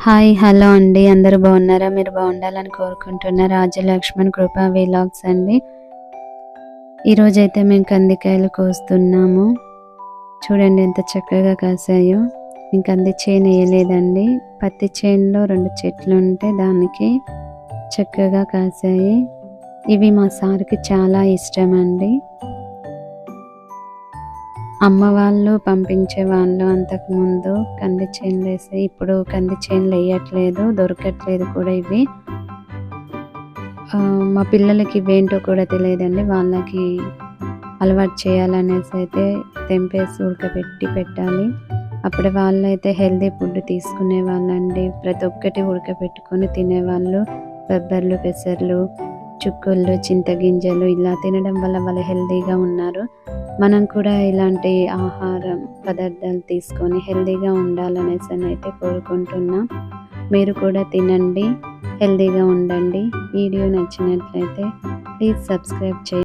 Hi hello అండి, అందరూ బాగున్నారా? మీరు బాగుండాలని కోరుకుంటున్నా. రాజలక్ష్మణ్ కృపా వ్లాగ్స్ అండి. ఈరోజైతే మేము కందికాయలు కోస్తున్నాము. చూడండి ఎంత చక్కగా కాసాయో. మేము కంది చేను వేయలేదండి, పత్తి చేనులో 2 చెట్లు ఉంటే దానికి చక్కగా కాసాయి. ఇవి మా సార్కి చాలా ఇష్టం అండి. అమ్మ వాళ్ళు పంపించే వాళ్ళు అంతకుముందు కంది చేనులు వేసి, ఇప్పుడు కంది చేనులు వేయట్లేదు, దొరకట్లేదు కూడా ఇవి. మా పిల్లలకి ఇవేంటో కూడా తెలియదండి. వాళ్ళకి అలవాటు చేయాలనేసి అయితే తెంపేసి ఉడకబెట్టి పెట్టాలి. అప్పుడు వాళ్ళైతే హెల్దీ ఫుడ్ తీసుకునే వాళ్ళండి. ప్రతి ఒక్కటి ఉడకబెట్టుకొని తినేవాళ్ళు. బొబ్బర్లు, పెసర్లు, చుక్కుళ్ళు, చింతగింజలు ఇలా తినడం వల్ల వాళ్ళు హెల్దీగా ఉన్నారు. మనం కూడా ఇలాంటి ఆహారం పదార్థాలు తీసుకొని హెల్దీగా ఉండాలనేసి అయితే కోరుకుంటున్నాం. మీరు కూడా తినండి, హెల్దీగా ఉండండి. వీడియో నచ్చినట్లయితే ప్లీజ్ సబ్స్క్రైబ్ చేయండి.